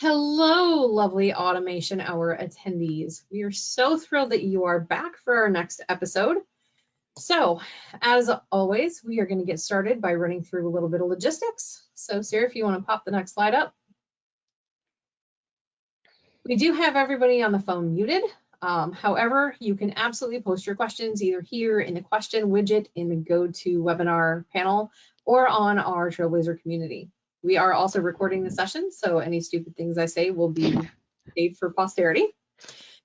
Hello, lovely Automation Hour attendees. We are so thrilled that you are back for our next episode. So, as always, we are going to get started by running through a little bit of logistics. So, Sarah, if you want to pop the next slide up. We do have everybody on the phone muted. However, you can absolutely post your questions either here in the question widget in the GoToWebinar panel or on our Trailblazer community. We are also recording the session, so any stupid things I say will be saved for posterity.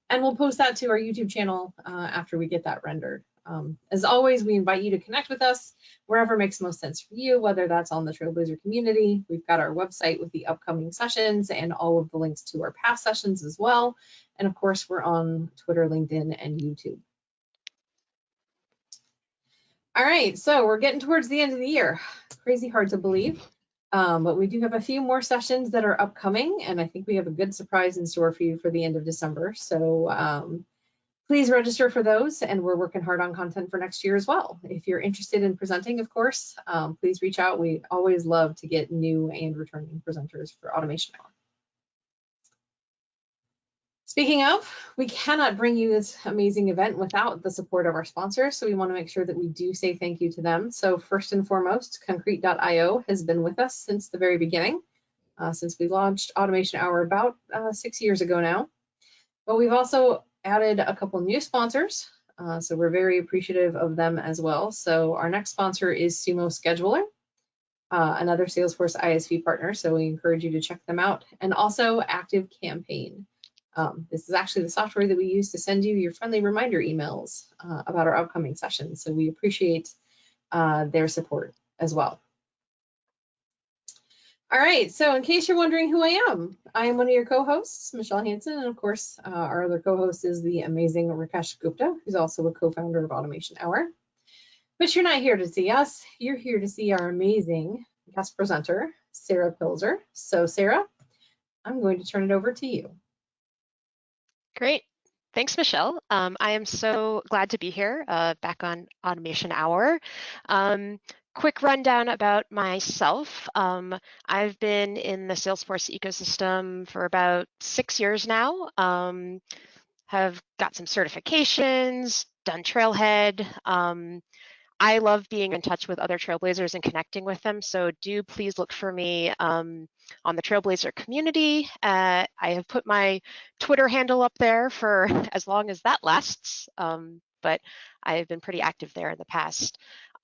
And we'll post that to our YouTube channel after we get that rendered. As always, we invite you to connect with us wherever makes most sense for you, whether that's on the Trailblazer community. We've got our website with the upcoming sessions and all of the links to our past sessions as well. And of course, we're on Twitter, LinkedIn, and YouTube. All right, so we're getting towards the end of the year. Crazy hard to believe. But we do have a few more sessions that are upcoming, and I think we have a good surprise in store for you for the end of December. So please register for those, and we're working hard on content for next year as well. If you're interested in presenting, of course, please reach out. We always love to get new and returning presenters for Automation Hour. Speaking of, we cannot bring you this amazing event without the support of our sponsors, so we want to make sure that we do say thank you to them. So first and foremost, Concrete.io has been with us since the very beginning, since we launched Automation Hour about 6 years ago now. But we've also added a couple new sponsors, so we're very appreciative of them as well. So our next sponsor is Sumo Scheduler, another Salesforce ISV partner, so we encourage you to check them out, and also Active Campaign. This is actually the software that we use to send you your friendly reminder emails about our upcoming sessions. So we appreciate their support as well. All right, so in case you're wondering who I am one of your co-hosts, Michelle Hansen, and of course, our other co-host is the amazing Rakesh Gupta, who's also a co-founder of Automation Hour. But you're not here to see us, you're here to see our amazing guest presenter, Sarah Pilzer. So Sarah, I'm going to turn it over to you. Great. Thanks, Michelle. I am so glad to be here back on Automation Hour. Quick rundown about myself. I've been in the Salesforce ecosystem for about 6 years now. Have got some certifications, done Trailhead. I love being in touch with other Trailblazers and connecting with them, so do please look for me on the Trailblazer community. I have put my Twitter handle up there for as long as that lasts, but I've been pretty active there in the past.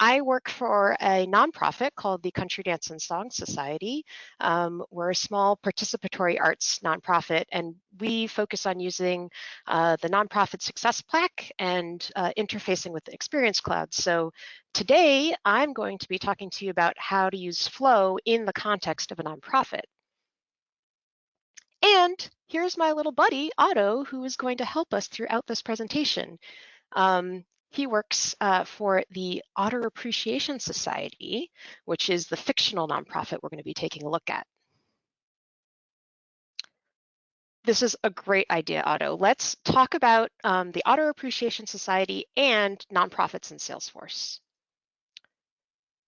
I work for a nonprofit called the Country Dance and Song Society. We're a small participatory arts nonprofit, and we focus on using the nonprofit success plaque and interfacing with the Experience Cloud. So today, I'm going to be talking to you about how to use Flow in the context of a nonprofit. And here's my little buddy, Otto, who is going to help us throughout this presentation. He works for the Otter Appreciation Society, which is the fictional nonprofit we're going to be taking a look at. This is a great idea, Otto. Let's talk about the Otter Appreciation Society and nonprofits in Salesforce.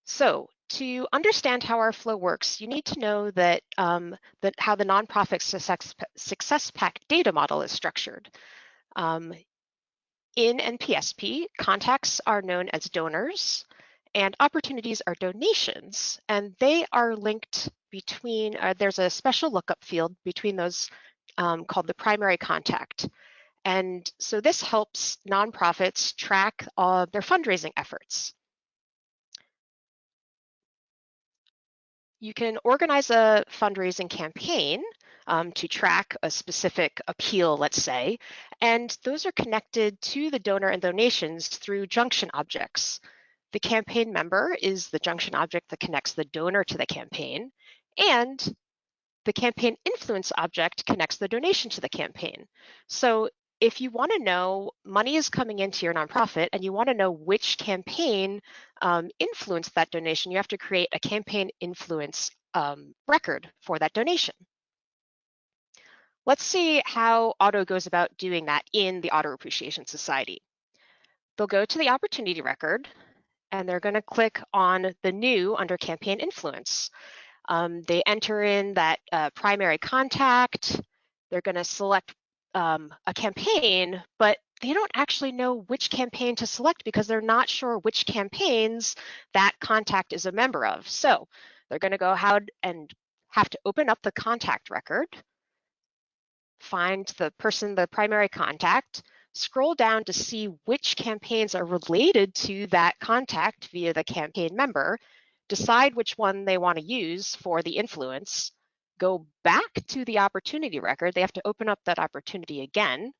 So to understand how our flow works, you need to know that, how the nonprofit success pack data model is structured. In NPSP, contacts are known as donors and opportunities are donations, and they are linked between, there's a special lookup field between those called the primary contact. And so this helps nonprofits track their fundraising efforts. You can organize a fundraising campaign to track a specific appeal, let's say, and those are connected to the donor and donations through junction objects. The campaign member is the junction object that connects the donor to the campaign, and the campaign influence object connects the donation to the campaign. So if you want to know money is coming into your nonprofit and you want to know which campaign influenced that donation, you have to create a campaign influence record for that donation. Let's see how Otto goes about doing that in the Otter Appreciation Society. They'll go to the opportunity record and they're going to click on the new under campaign influence. They enter in that primary contact. They're going to select a campaign, but they don't actually know which campaign to select because they're not sure which campaigns that contact is a member of. So they're going to go ahead and have to open up the contact record, find the person, the primary contact, scroll down to see which campaigns are related to that contact via the campaign member, decide which one they want to use for the influence, go back to the opportunity record. They have to open up that opportunity again.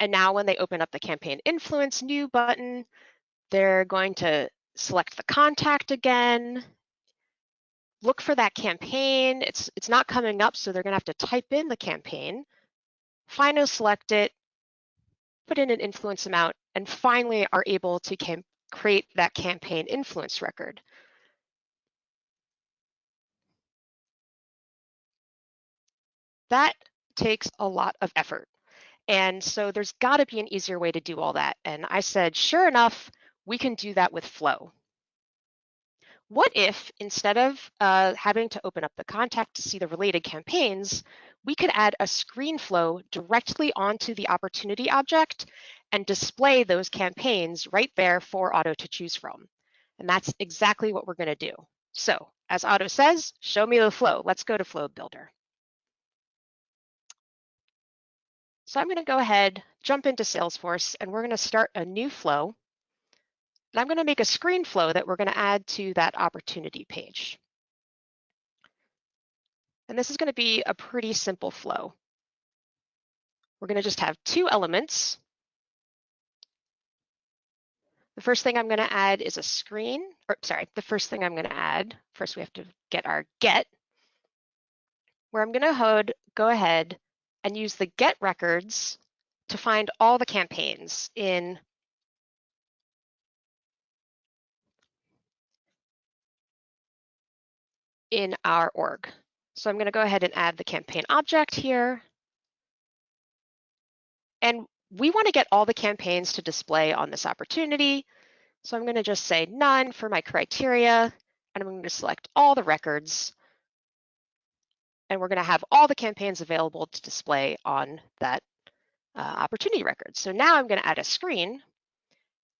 And now when they open up the campaign influence new button, they're going to select the contact again, look for that campaign. It's not coming up, so they're going to have to type in the campaign, finally select it, put in an influence amount, and finally are able to create that campaign influence record. That takes a lot of effort. And so there's got to be an easier way to do all that. And I said, sure enough, we can do that with Flow. What if instead of having to open up the contact to see the related campaigns, we could add a screen flow directly onto the opportunity object and display those campaigns right there for Otto to choose from? And that's exactly what we're going to do. So as Otto says, show me the flow. Let's go to Flow Builder. So I'm going to go ahead, jump into Salesforce, and we're going to start a new flow. And I'm going to make a screen flow that we're going to add to that opportunity page. And this is going to be a pretty simple flow. We're going to just have two elements. The first thing I'm going to add is a screen, the first thing I'm going to add, first we have to get our get, where I'm going to go ahead and use the get records to find all the campaigns in our org. So I'm going to go ahead and add the campaign object here. And we want to get all the campaigns to display on this opportunity. So I'm going to just say none for my criteria, and I'm going to select all the records. And we're going to have all the campaigns available to display on that opportunity record. So now I'm going to add a screen.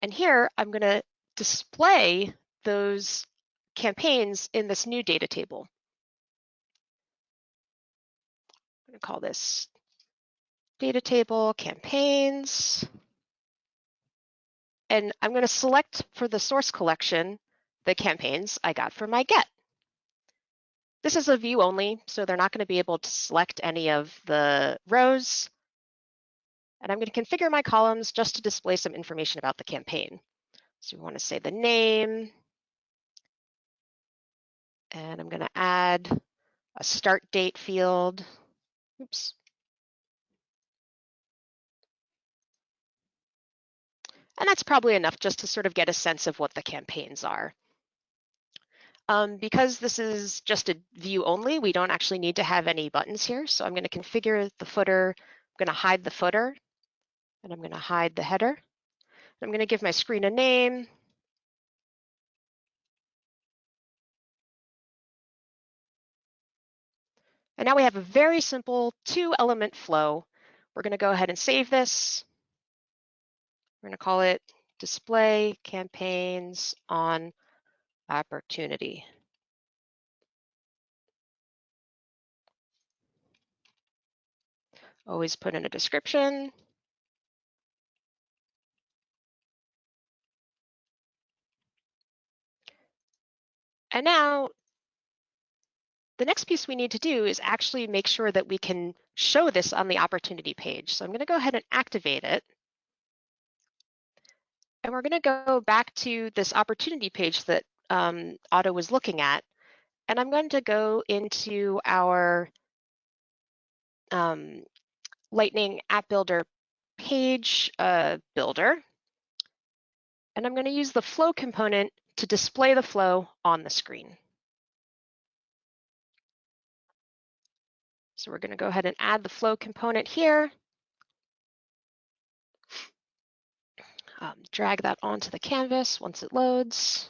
And here I'm going to display those campaigns in this new data table. I'm going to call this data table campaigns. And I'm going to select for the source collection the campaigns I got from my get. This is a view only, so they're not going to be able to select any of the rows. And I'm going to configure my columns just to display some information about the campaign. So we want to say the name. And I'm going to add a start date field. Oops. And that's probably enough just to sort of get a sense of what the campaigns are. Because this is just a view only, we don't actually need to have any buttons here. So I'm going to configure the footer. I'm going to hide the footer, and I'm going to hide the header. I'm going to give my screen a name. And now we have a very simple two-element flow. We're going to go ahead and save this. We're going to call it Display Campaigns on Opportunity. Always put in a description. And now the next piece we need to do is actually make sure that we can show this on the opportunity page. So I'm going to go ahead and activate it. And we're going to go back to this opportunity page that Otto was looking at. And I'm going to go into our Lightning App Builder page builder. And I'm going to use the flow component to display the flow on the screen. So we're going to go ahead and add the flow component here. Drag that onto the canvas once it loads.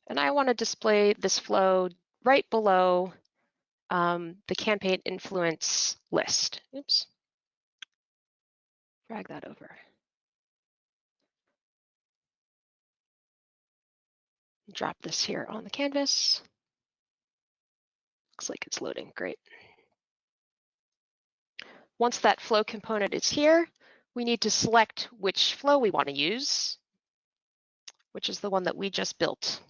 And I want to display this flow right below the campaign influence list. Oops, drag that over. Drop this here on the canvas. Looks like it's loading, great. Once that flow component is here, we need to select which flow we want to use, which is the one that we just built.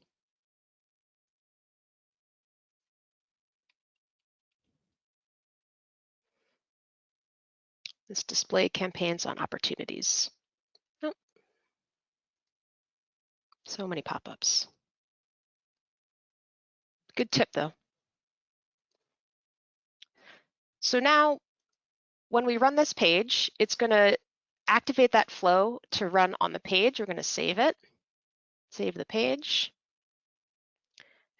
This display campaigns on opportunities. Oh, so many pop-ups. Good tip though. So now when we run this page, it's going to activate that flow to run on the page. We're going to save it, save the page.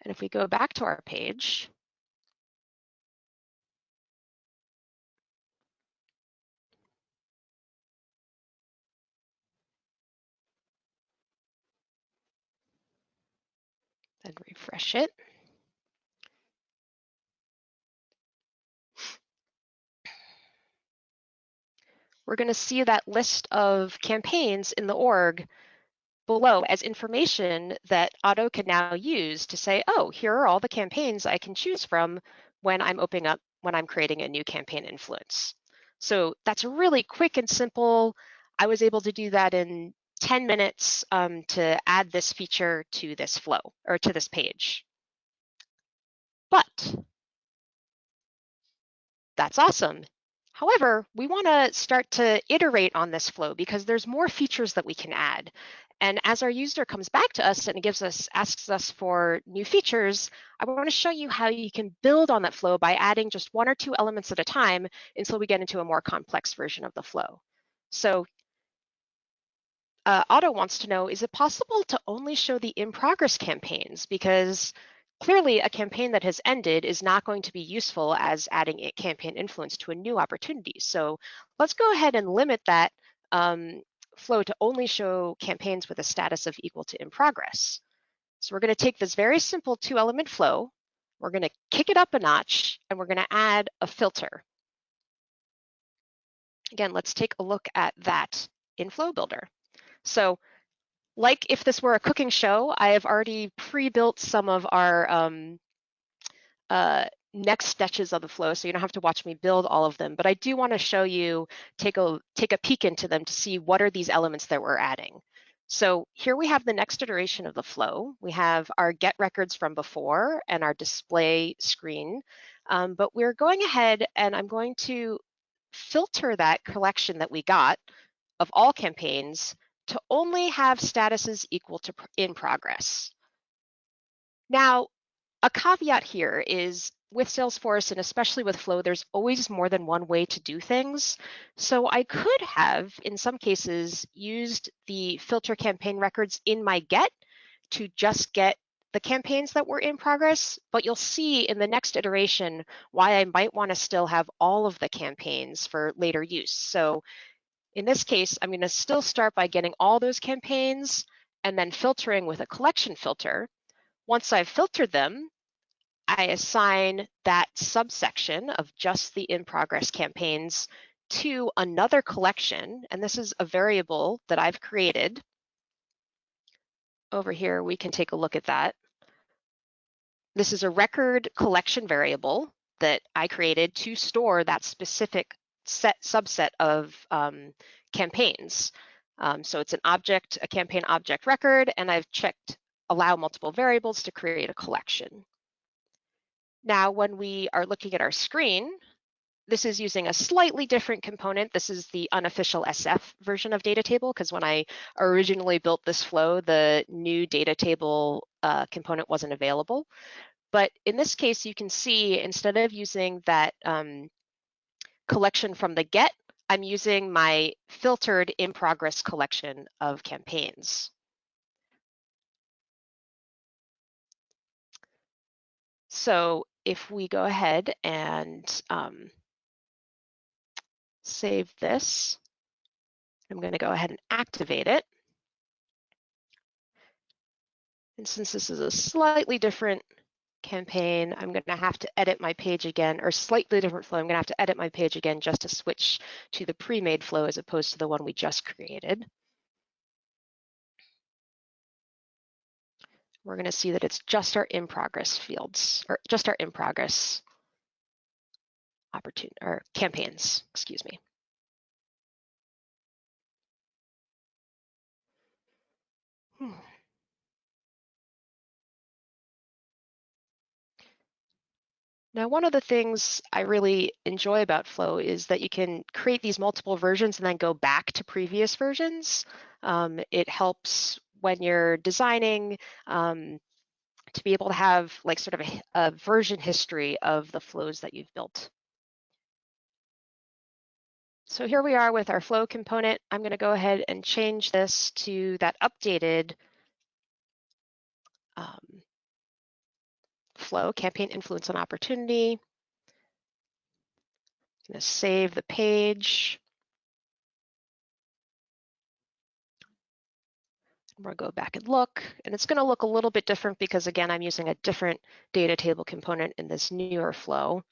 And if we go back to our page, then refresh it, we're going to see that list of campaigns in the org below as information that Otto can now use to say, oh, here are all the campaigns I can choose from when I'm creating a new campaign influence. So that's really quick and simple. I was able to do that in 10 minutes to add this feature to this flow or to this page. But that's awesome. However, we want to start to iterate on this flow because there's more features that we can add. And as our user comes back to us and asks us for new features, I want to show you how you can build on that flow by adding just one or two elements at a time until we get into a more complex version of the flow. So Otto wants to know, is it possible to only show the in-progress campaigns? Because clearly a campaign that has ended is not going to be useful as adding a campaign influence to a new opportunity. So let's go ahead and limit that flow to only show campaigns with a status of equal to in progress. So we're going to take this very simple two-element flow, we're going to kick it up a notch, and we're going to add a filter. Again, let's take a look at that in Flow Builder. So like if this were a cooking show, I have already pre-built some of our next sketches of the flow, so you don't have to watch me build all of them. But I do want to show you, take a peek into them to see what are these elements that we're adding. So here we have the next iteration of the flow. We have our get records from before and our display screen. But we're going ahead and I'm going to filter that collection that we got of all campaigns to only have statuses equal to in progress. Now, a caveat here is with Salesforce and especially with Flow, there's always more than one way to do things. So I could have, in some cases, used the filter campaign records in my get to just get the campaigns that were in progress, but you'll see in the next iteration why I might want to still have all of the campaigns for later use. So in this case, I'm going to still start by getting all those campaigns and then filtering with a collection filter. Once I've filtered them, I assign that subsection of just the in-progress campaigns to another collection, and this is a variable that I've created. Over here, we can take a look at that. This is a record collection variable that I created to store that specific subset of campaigns. So it's an object, a campaign object record, and I've checked allow multiple variables to create a collection. Now, when we are looking at our screen, this is using a slightly different component. This is the unofficial SF version of data table, because when I originally built this flow, the new data table component wasn't available. But in this case, you can see instead of using that collection from the get, I'm using my filtered in progress collection of campaigns. So if we go ahead and save this, I'm going to go ahead and activate it. And since this is a slightly different campaign, I'm going to have to edit my page again, or slightly different flow. I'm going to have to edit my page again just to switch to the pre-made flow as opposed to the one we just created. We're going to see that it's just our in progress fields, or just our in progress opportunity or campaigns, excuse me. Now, one of the things I really enjoy about Flow is that you can create these multiple versions and then go back to previous versions. It helps when you're designing to be able to have like sort of a version history of the flows that you've built. So here we are with our flow component. I'm going to go ahead and change this to that updated flow, campaign influence and opportunity. I'm going to save the page. We'll go back and look, and it's going to look a little bit different because, again, I'm using a different data table component in this newer flow.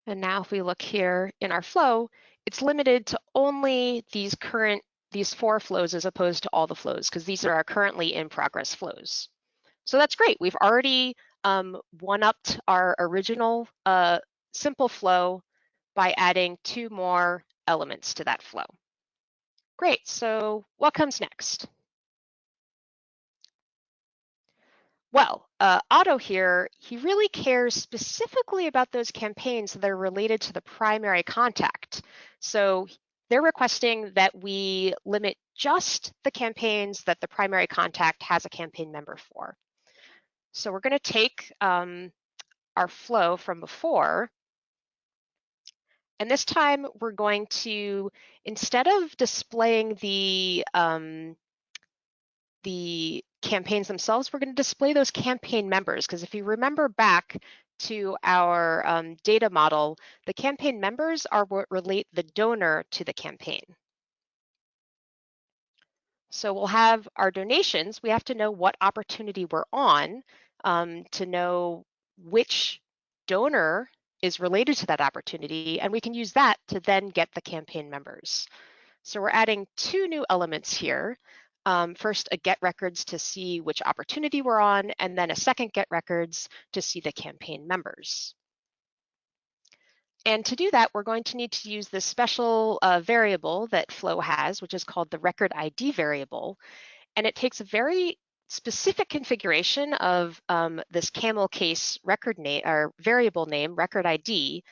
And now if we look here in our flow, it's limited to only these 4 flows as opposed to all the flows, because these are our currently in progress flows. So that's great. We've already one-upped our original simple flow by adding 2 more elements to that flow. Great, so what comes next? Well, Otto here, he really cares specifically about those campaigns that are related to the primary contact. So they're requesting that we limit just the campaigns that the primary contact has a campaign member for. So we're going to take our flow from before, and this time we're going to, instead of displaying the campaigns themselves, we're going to display those campaign members, because if you remember back to our data model, the campaign members are what relate the donor to the campaign. So we'll have our donations. We have to know what opportunity we're on to know which donor is related to that opportunity, and we can use that to then get the campaign members. So we're adding 2 new elements here. First, a get records to see which opportunity we're on, and then a second get records to see the campaign members. And to do that, we're going to need to use this special variable that Flow has, which is called the record ID variable. And it takes a very specific configuration of this camel case record name or variable name, record ID.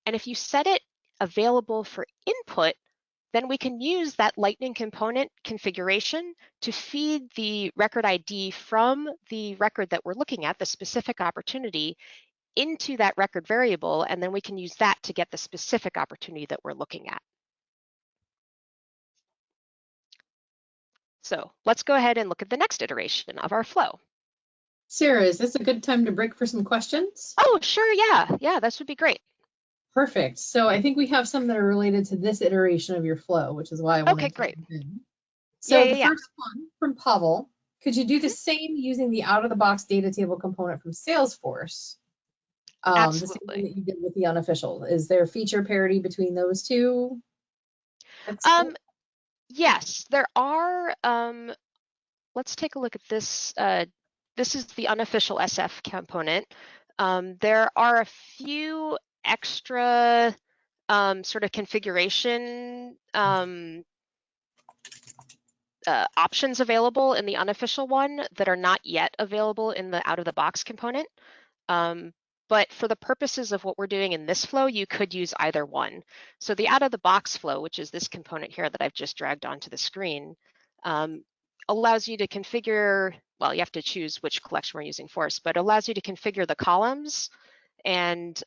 And if you set it available for input, then we can use that Lightning component configuration to feed the record ID from the record that we're looking at, the specific opportunity, into that record variable, and then we can use that to get the specific opportunity that we're looking at. So let's go ahead and look at the next iteration of our flow. Sarah, is this a good time to break for some questions? Oh, sure, yeah, this would be great. Perfect. So I think we have some that are related to this iteration of your flow, which is why I wanted to great. jump in. So Yeah. First one from Pavel, could you do the same using the out-of-the-box data table component from Salesforce? Absolutely. The same thing that you did with the unofficial. Is there feature parity between those two? Yes, there are. Let's take a look at this. This is the unofficial SF component. There are a few extra sort of configuration options available in the unofficial one that are not yet available in the out-of-the-box component. But for the purposes of what we're doing in this flow, you could use either one. So the out-of-the-box flow, which is this component here that I've just dragged onto the screen, allows you to configure, well, you have to choose which collection we're using first, but allows you to configure the columns and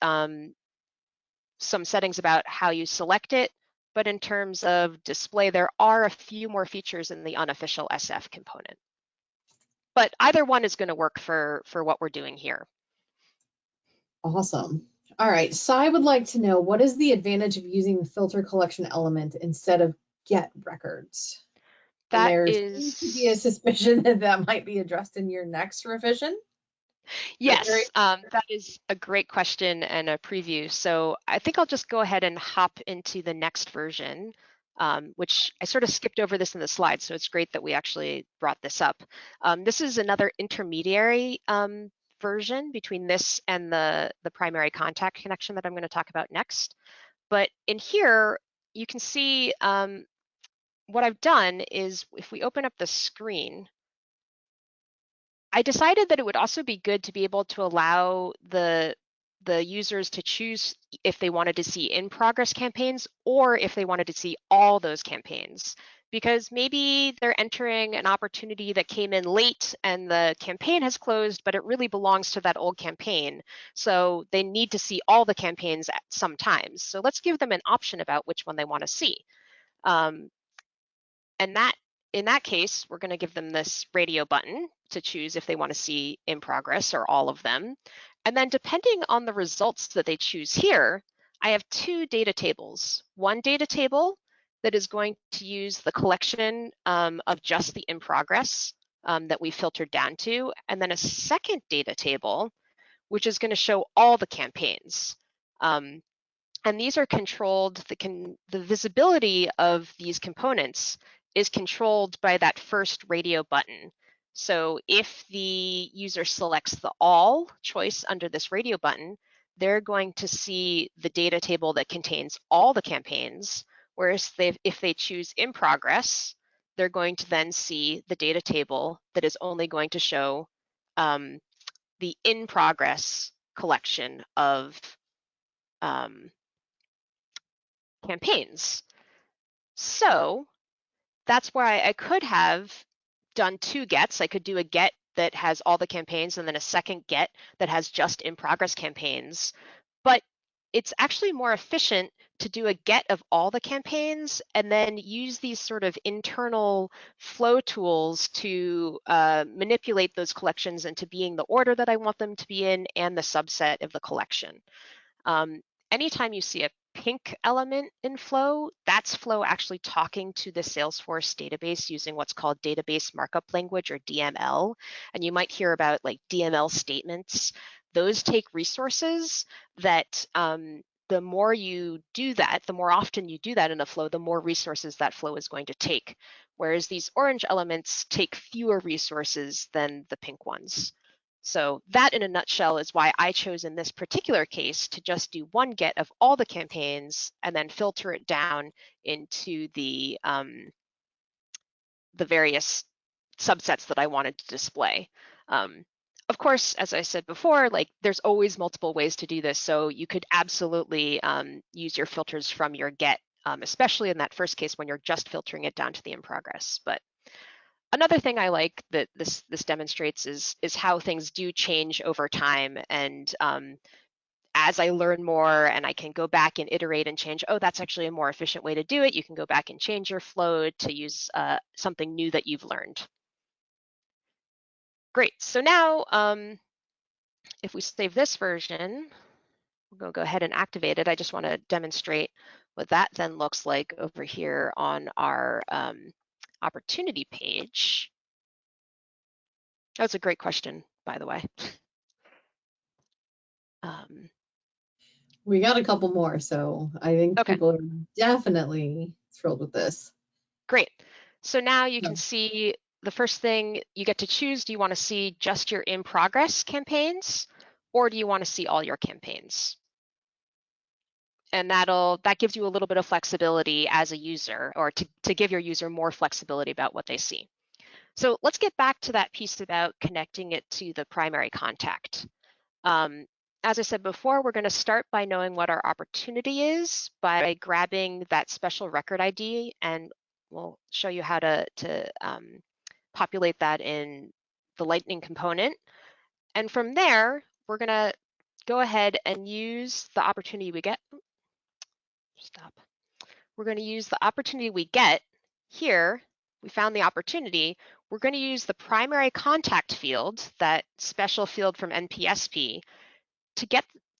some settings about how you select it. But in terms of display, there are a few more features in the unofficial SF component. But either one is going to work for what we're doing here. Awesome. All right, Sai would like to know, what is the advantage of using the filter collection element instead of get records? And That there seems to be a is, suspicion that that might be addressed in your next revision. But very, yes, that is a great question and a preview. So I think I'll just go ahead and hop into the next version, which I sort of skipped over this in the slides, so it's great that we actually brought this up. This is another intermediary version between this and the primary contact connection that I'm going to talk about next. But in here, you can see what I've done is if we open up the screen, I decided that it would also be good to be able to allow the users to choose if they wanted to see in progress campaigns or if they wanted to see all those campaigns. Because maybe they're entering an opportunity that came in late and the campaign has closed, but it really belongs to that old campaign. So they need to see all the campaigns at some times. So let's give them an option about which one they want to see. And that, in that case, we're going to give them this radio button to choose if they want to see in progress or all of them. And then depending on the results that they choose here, I have two data tables. One data table that is going to use the collection of just the in progress that we filtered down to, and then a second data table, which is going to show all the campaigns. And these are controlled, the visibility of these components is controlled by that first radio button. So if the user selects the all choice under this radio button, they're going to see the data table that contains all the campaigns, whereas if they choose in progress, they're going to then see the data table that is only going to show the in progress collection of campaigns. So that's why I could have done two gets. I could do a get that has all the campaigns and then a second get that has just in progress campaigns. But it's actually more efficient to do a get of all the campaigns and then use these sort of internal flow tools to manipulate those collections into being the order that I want them to be in and the subset of the collection. Anytime you see a pink element in Flow, that's Flow actually talking to the Salesforce database using what's called database markup language, or DML. And you might hear about like DML statements. Those take resources that the more you do that, the more often you do that in a flow, the more resources that flow is going to take. Whereas these orange elements take fewer resources than the pink ones. So that in a nutshell is why I chose in this particular case to just do one get of all the campaigns and then filter it down into the various subsets that I wanted to display. Of course, as I said before, like there's always multiple ways to do this. So you could absolutely use your filters from your get, especially in that first case when you're just filtering it down to the in progress. But another thing I like that this demonstrates is how things do change over time. And as I learn more and I can go back and iterate and change, oh, that's actually a more efficient way to do it. You can go back and change your flow to use something new that you've learned. Great, so now if we save this version, we'll go ahead and activate it. I just want to demonstrate what that then looks like over here on our opportunity page. That's a great question, by the way. we got a couple more, so I think Okay, people are definitely thrilled with this. great. So now you can No. see the first thing you get to choose. Do you want to see just your in progress campaigns, or do you want to see all your campaigns? And that gives you a little bit of flexibility as a user, or to give your user more flexibility about what they see. So let's get back to that piece about connecting it to the primary contact. As I said before, we're going to start by knowing what our opportunity is by grabbing that special record ID, and we'll show you how to populate that in the Lightning component. And from there, we're going to go ahead and use the opportunity we get. Stop. We're going to use the opportunity we get here. We found the opportunity. We're going to use the primary contact field, that special field from NPSP,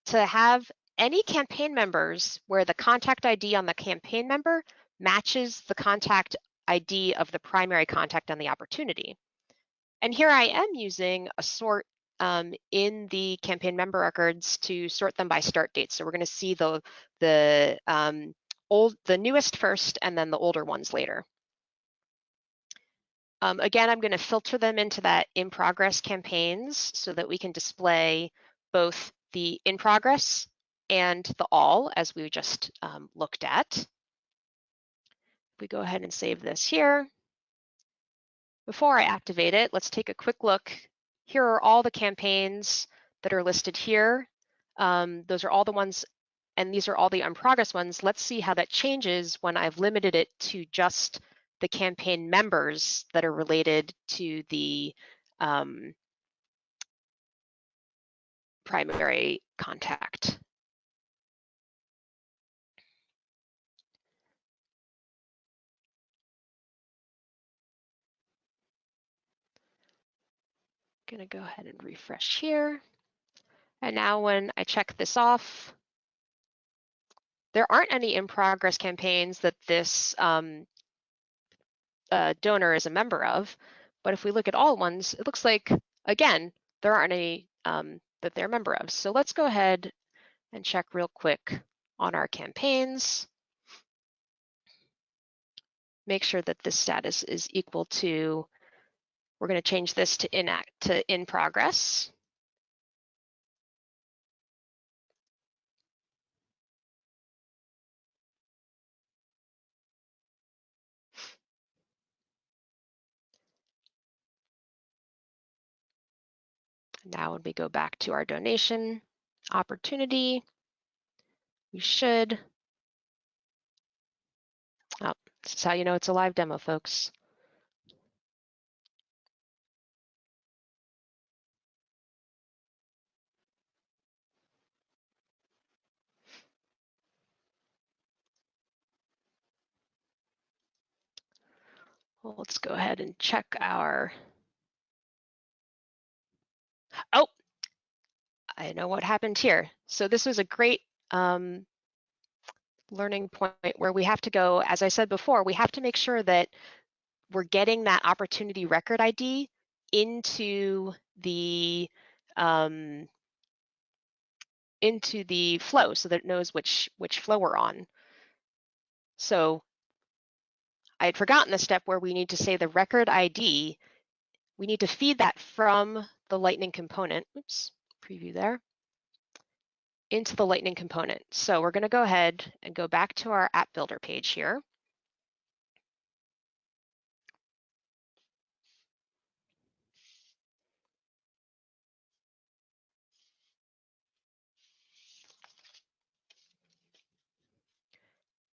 to have any campaign members where the contact ID on the campaign member matches the contact ID of the primary contact on the opportunity. And here I am using a sort in the campaign member records to sort them by start date. So we're going to see the newest first and then the older ones later. Again, I'm going to filter them into that in progress campaigns so that we can display both the in progress and the all, as we just looked at. If we go ahead and save this here. Before I activate it, let's take a quick look. Here are all the campaigns that are listed here. Those are all the ones, and these are all the in progress ones. Let's see how that changes when I've limited it to just the campaign members that are related to the primary contact. I'm gonna go ahead and refresh here. And now when I check this off, there aren't any in progress campaigns that this donor is a member of. But if we look at all ones, it looks like, again, there aren't any that they're a member of. So let's go ahead and check real quick on our campaigns. Make sure that this status is equal to, we're going to change this to in progress. Now when we go back to our donation opportunity, we should, oh, this is how you know it's a live demo, folks. Well, let's go ahead and check our, oh, I know what happened here. So this was a great learning point where we have to go, as I said before, we have to make sure that we're getting that opportunity record ID into the flow so that it knows which flow we're on. So I had forgotten the step where we need to say the record ID. We need to feed that from the Lightning component. Oops, preview there. Into the Lightning component. So we're going to go ahead and go back to our app builder page here.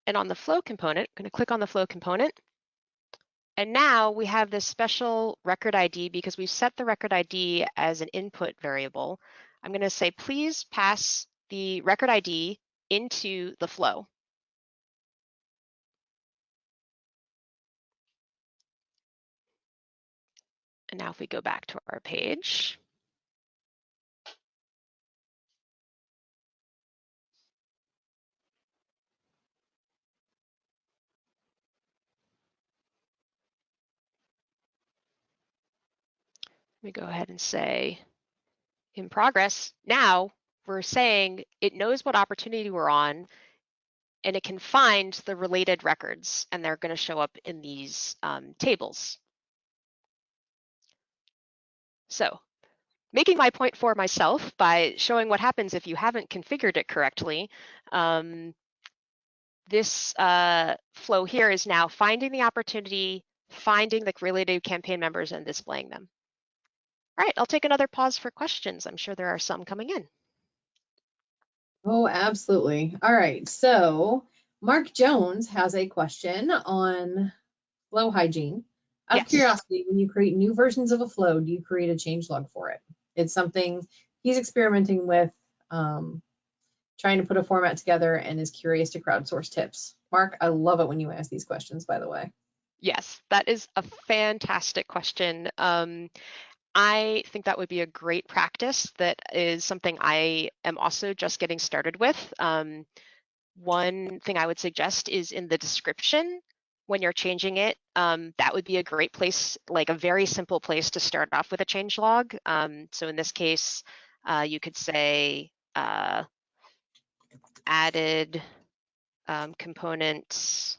And on the flow component, I'm going to click on the flow component. And now we have this special record ID because we've set the record ID as an input variable. I'm going to say, please pass the record ID into the flow. And now if we go back to our page, we go ahead and say in progress. Now we're saying it knows what opportunity we're on and it can find the related records and they're going to show up in these tables. So making my point for myself by showing what happens if you haven't configured it correctly. This flow here is now finding the opportunity, finding the related campaign members and displaying them. All right, I'll take another pause for questions. I'm sure there are some coming in. Oh, absolutely. All right, so Mark Jones has a question on flow hygiene. Out of curiosity, when you create new versions of a flow, do you create a changelog for it? It's something he's experimenting with, trying to put a format together and is curious to crowdsource tips. Mark, I love it when you ask these questions, by the way. Yes, that is a fantastic question. I think that would be a great practice. That is something I am also just getting started with. One thing I would suggest is in the description, when you're changing it, that would be a great place, like a very simple place to start off with a change log. So in this case, you could say added components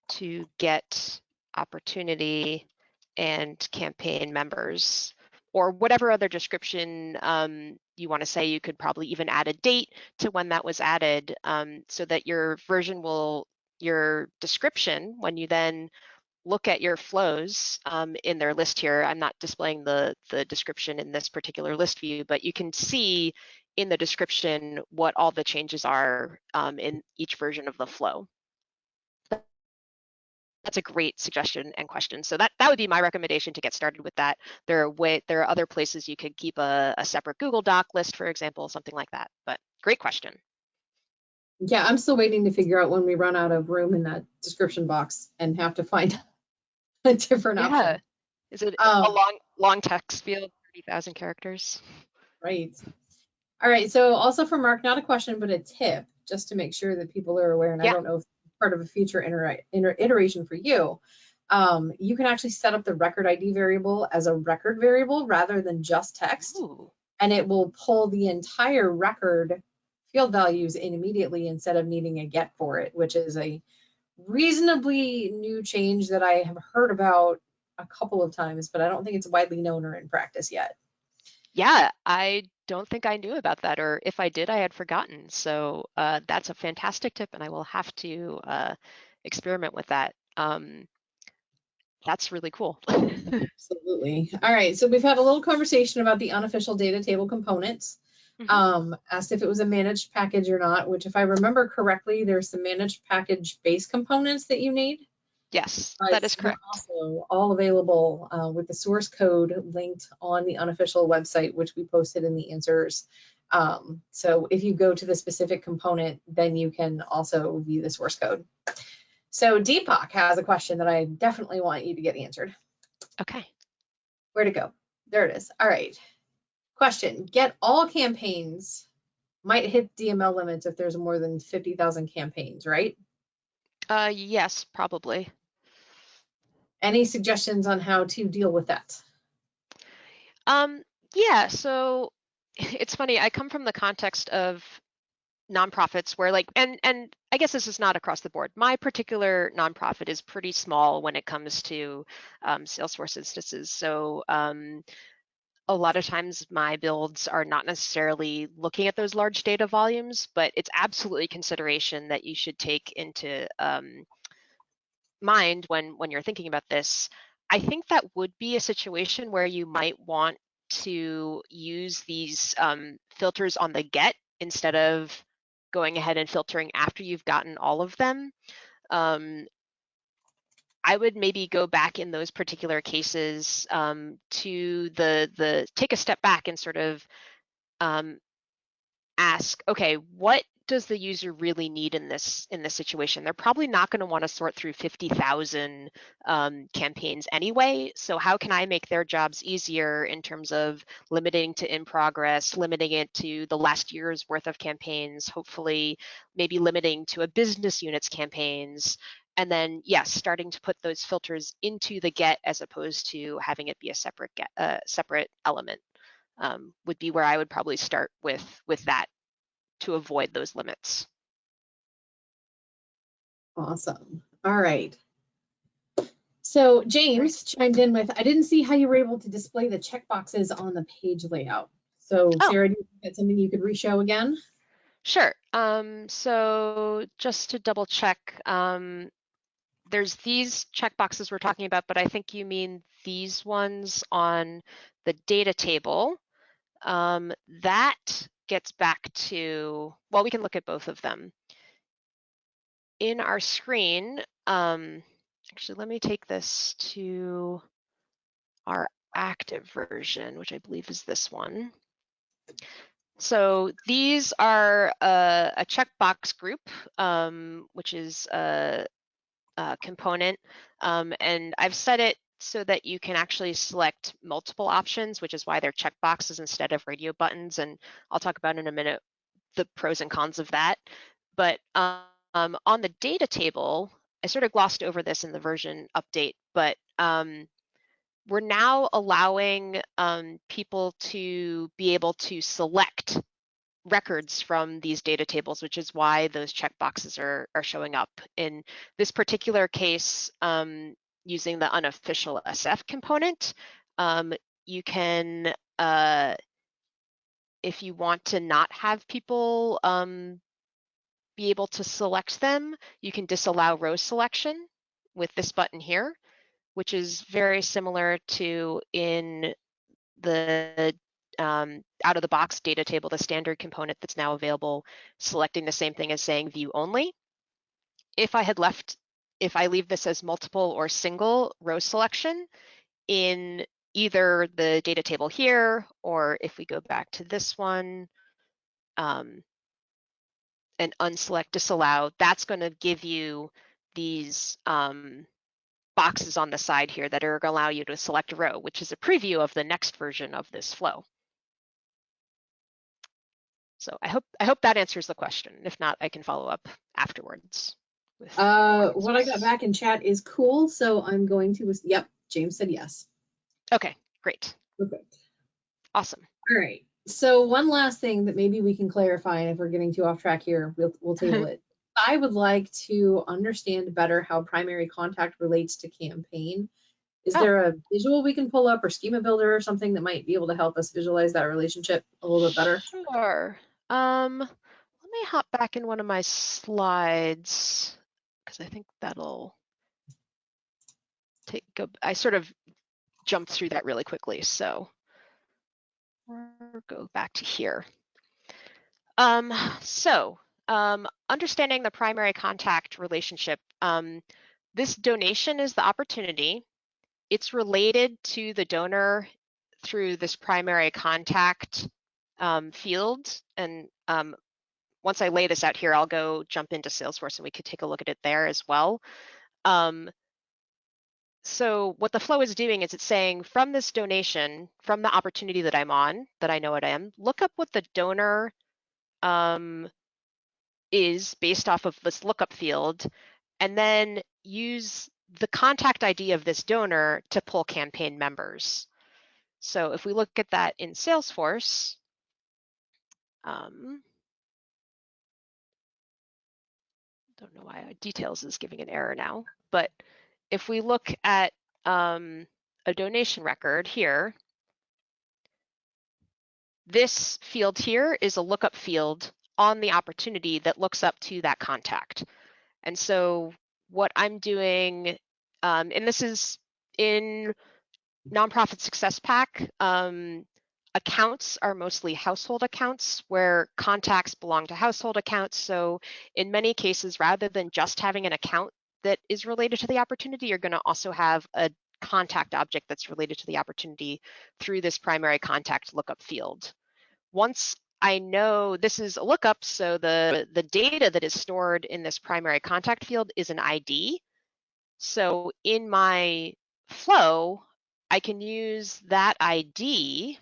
to get opportunity and campaign members, or whatever other description you want to say. You could probably even add a date to when that was added, so that your version will, your description, when you then look at your flows in their list here. I'm not displaying the description in this particular list view, but you can see in the description what all the changes are in each version of the flow. That's a great suggestion and question. So that would be my recommendation to get started with that. There are other places you could keep a separate Google Doc list, for example, something like that. But great question. Yeah, I'm still waiting to figure out when we run out of room in that description box and have to find a different Yeah. option. Is it a long text field, 30,000 characters? Right. All right. So also for Mark, not a question, but a tip, just to make sure that people are aware. And I Yeah. don't know if it's part of a future iteration for you. You can actually set up the record ID variable as a record variable rather than just text. Ooh. And it will pull the entire record field values in immediately instead of needing a get for it, which is a reasonably new change that I have heard about a couple of times, but I don't think it's widely known or in practice yet. Yeah, I don't think I knew about that, or if I did, I had forgotten. So that's a fantastic tip, and I will have to experiment with that. That's really cool. Absolutely. All right, so we've had a little conversation about the unofficial data table components. Asked if it was a managed package or not, which if I remember correctly, there's some managed package base components that you need. Yes, that is They're correct. also all available with the source code linked on the unofficial website, which we posted in the answers. So if you go to the specific component, then you can also view the source code. So Deepak has a question that I definitely want you to get answered. Okay. Where'd it go? There it is. All right. Question. Get all campaigns might hit DML limits if there's more than 50,000 campaigns, right? Yes, probably. Any suggestions on how to deal with that? Yeah, so it's funny, I come from the context of nonprofits where and I guess this is not across the board. My particular nonprofit is pretty small when it comes to Salesforce instances. So a lot of times my builds are not necessarily looking at those large data volumes, but it's absolutely consideration that you should take into mind when you're thinking about this. I think that would be a situation where you might want to use these filters on the get instead of going ahead and filtering after you've gotten all of them. I would maybe go back in those particular cases to the take a step back and sort of ask, okay, what does the user really need in this situation? They're probably not going to want to sort through 50,000 campaigns anyway. So how can I make their jobs easier in terms of limiting to in progress, limiting it to the last year's worth of campaigns, hopefully maybe limiting to a business unit's campaigns, and then yes, starting to put those filters into the get as opposed to having it be a separate separate element. Would be where I would probably start with that to avoid those limits. Awesome. All right. So James chimed in with, I didn't see how you were able to display the checkboxes on the page layout. So Sarah, do you think that's something you could re-show again? Sure. So just to double check, there's these checkboxes we're talking about, but I think you mean these ones on the data table. That gets back to, well, we can look at both of them. In our screen, actually, let me take this to our active version, which I believe is this one. So these are a checkbox group, which is a component, and I've set it so that you can actually select multiple options, which is why they're checkboxes instead of radio buttons. And I'll talk about in a minute the pros and cons of that. But on the data table, I sort of glossed over this in the version update, but we're now allowing people to be able to select records from these data tables, which is why those checkboxes are showing up. In this particular case, using the unofficial SF component, you can, if you want to not have people be able to select them, you can disallow row selection with this button here, which is very similar to in the out of the box data table, the standard component that's now available, selecting the same thing as saying view only. If I leave this as multiple or single row selection in either the data table here, or if we go back to this one, and unselect disallow, that's going to give you these boxes on the side here that are going to allow you to select a row, which is a preview of the next version of this flow. So I hope that answers the question. If not, I can follow up afterwards. What I got back in chat is cool, so I'm going to, yep, James said yes. Okay, great. Perfect. Awesome. All right. So one last thing that maybe we can clarify, and if we're getting too off track here, we'll table it. I would like to understand better how primary contact relates to campaign. Is there a visual we can pull up or schema builder or something that might be able to help us visualize that relationship a little bit better? Sure. Let me hop back in one of my slides because I think that'll I sort of jumped through that really quickly. So we'll go back to here. Understanding the primary contact relationship. This donation is the opportunity. It's related to the donor through this primary contact field. And once I lay this out here, I'll go jump into Salesforce and we could take a look at it there as well. So what the flow is doing is it's saying from this donation, from the opportunity that I'm on, that I know what I am, look up what the donor is based off of this lookup field, and then use the contact ID of this donor to pull campaign members. So if we look at that in Salesforce, don't know why details is giving an error now, but if we look at a donation record here, this field here is a lookup field on the opportunity that looks up to that contact. And so what I'm doing, and this is in Nonprofit Success Pack, accounts are mostly household accounts where contacts belong to household accounts. So in many cases, rather than just having an account that is related to the opportunity, you're going to also have a contact object that's related to the opportunity through this primary contact lookup field. Once I know this is a lookup, so the data that is stored in this primary contact field is an ID. So in my flow, I can use that ID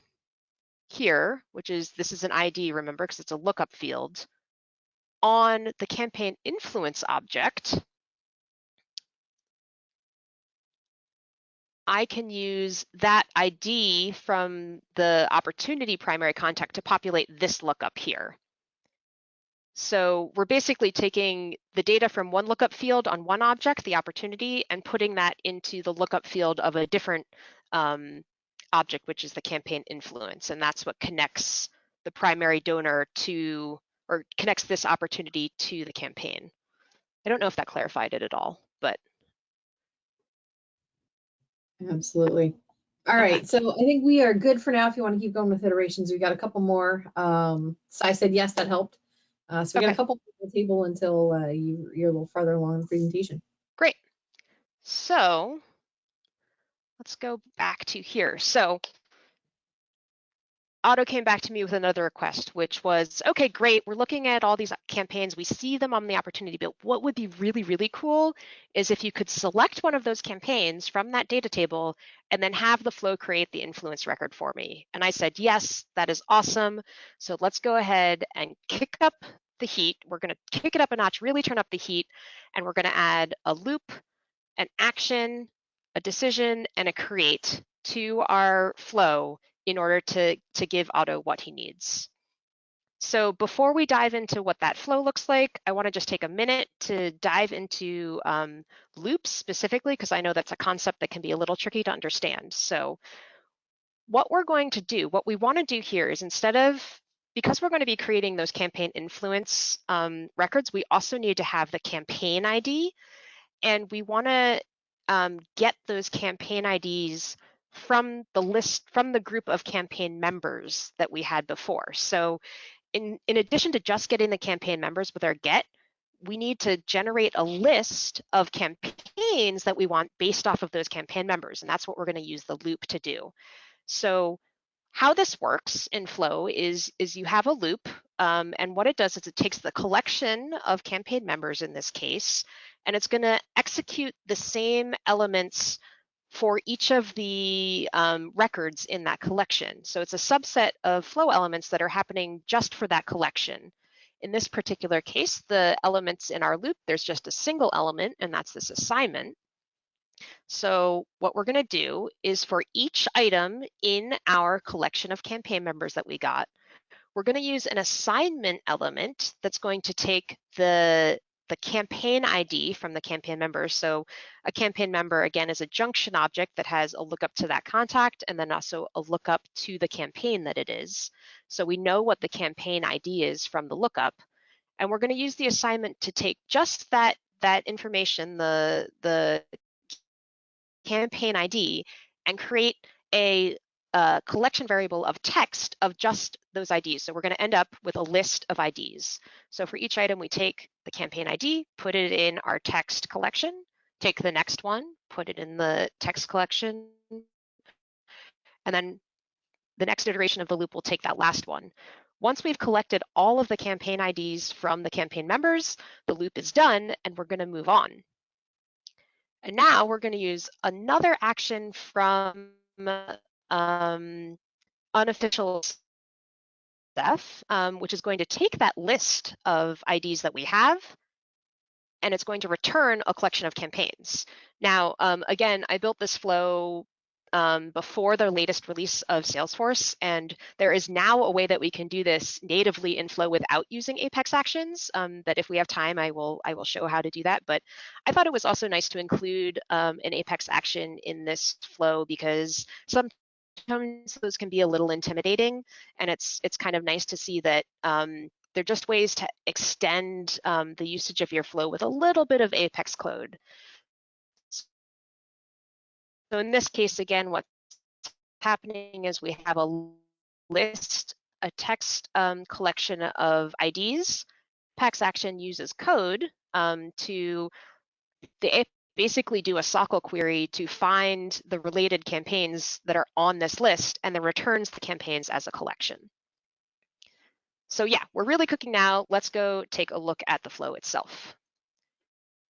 here, which is, this is an ID, remember, because it's a lookup field, on the campaign influence object. I can use that ID from the opportunity primary contact to populate this lookup here. So we're basically taking the data from one lookup field on one object, the opportunity, and putting that into the lookup field of a different object, which is the campaign influence. And that's what connects the primary donor to, or connects this opportunity to the campaign. I don't know if that clarified it at all, but. Absolutely. All right, so I think we are good for now. If you want to keep going with iterations, we got a couple more. Sai said yes, that helped. So we got a couple on the table until you're a little farther along in the presentation. Great. So let's go back to here. So Otto came back to me with another request, which was, okay, great, we're looking at all these campaigns, we see them on the opportunity, but what would be really, really cool is if you could select one of those campaigns from that data table and then have the flow create the influence record for me. And I said, yes, that is awesome. So let's go ahead and kick up the heat. We're going to kick it up a notch, really turn up the heat, and we're going to add a loop, an action, a decision, and a create to our flow in order to give Otto what he needs. So before we dive into what that flow looks like, I want to just take a minute to dive into loops specifically, because I know that's a concept that can be a little tricky to understand. So what we're going to do, what we want to do here is because we're going to be creating those campaign influence records, we also need to have the campaign ID, and we want to get those campaign IDs from the list, from the group of campaign members that we had before. So in addition to just getting the campaign members with our get, we need to generate a list of campaigns that we want based off of those campaign members. And that's what we're going to use the loop to do. So how this works in Flow is you have a loop, and what it does is it takes the collection of campaign members in this case, and it's going to execute the same elements for each of the records in that collection. So it's a subset of Flow elements that are happening just for that collection. In this particular case, the elements in our loop, there's just a single element, and that's this assignment. So what we're going to do is for each item in our collection of campaign members that we got, we're going to use an assignment element that's going to take the campaign ID from the campaign member. So a campaign member, again, is a junction object that has a lookup to that contact and then also a lookup to the campaign that it is. So we know what the campaign ID is from the lookup. And we're going to use the assignment to take just that information, the campaign ID, and create a collection variable of text of just those IDs. So we're going to end up with a list of IDs. So for each item, we take the campaign ID, put it in our text collection, take the next one, put it in the text collection, and then the next iteration of the loop will take that last one. Once we've collected all of the campaign IDs from the campaign members, the loop is done, and we're going to move on. And now we're going to use another action from unofficial stuff, which is going to take that list of IDs that we have, and it's going to return a collection of campaigns. Now, again, I built this flow before the latest release of Salesforce, and there is now a way that we can do this natively in Flow without using Apex actions. That if we have time, I will show how to do that. But I thought it was also nice to include an Apex action in this flow because sometimes those can be a little intimidating, and it's kind of nice to see that they're just ways to extend the usage of your flow with a little bit of Apex code. So in this case, again, what's happening is we have a list, a text collection of IDs. Apex action uses code to basically do a SOQL query to find the related campaigns that are on this list and then returns the campaigns as a collection. So yeah, we're really cooking now. Let's go take a look at the flow itself.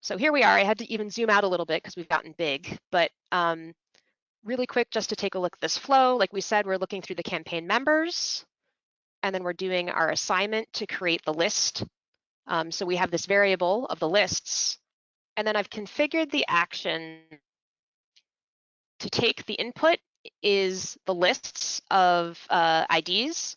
So here we are. I had to even zoom out a little bit because we've gotten big, but really quick, just to take a look at this flow, like we said, we're looking through the campaign members, and then we're doing our assignment to create the list. So we have this variable of the lists, and then I've configured the action to take the input is the lists of IDs.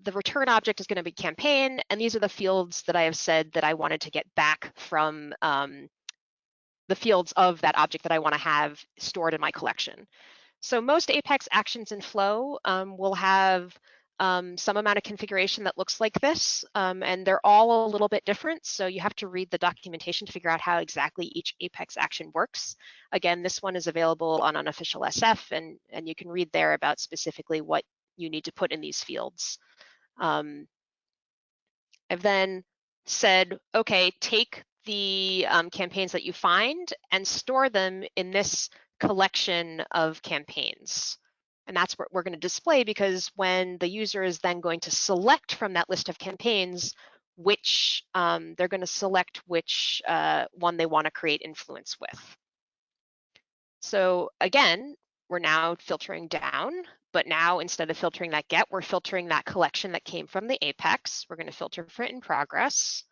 The return object is going to be campaign, and these are the fields that I have said that I wanted to get back from the fields of that object that I want to have stored in my collection. So most Apex actions in Flow will have some amount of configuration that looks like this, and they're all a little bit different. So you have to read the documentation to figure out how exactly each Apex action works. Again, this one is available on unofficial SF, and you can read there about specifically what you need to put in these fields. I've then said, okay, take the campaigns that you find and store them in this collection of campaigns. And that's what we're going to display, because when the user is then going to select from that list of campaigns, which they're going to select which one they want to create influence with. So again, we're now filtering down, but now instead of filtering that get, we're filtering that collection that came from the apex. We're going to filter for in progress.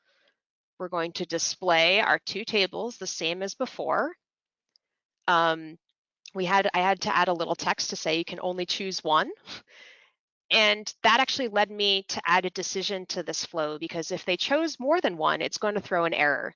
We're going to display our two tables the same as before. I had to add a little text to say you can only choose one. And that actually led me to add a decision to this flow, because if they chose more than one, it's going to throw an error.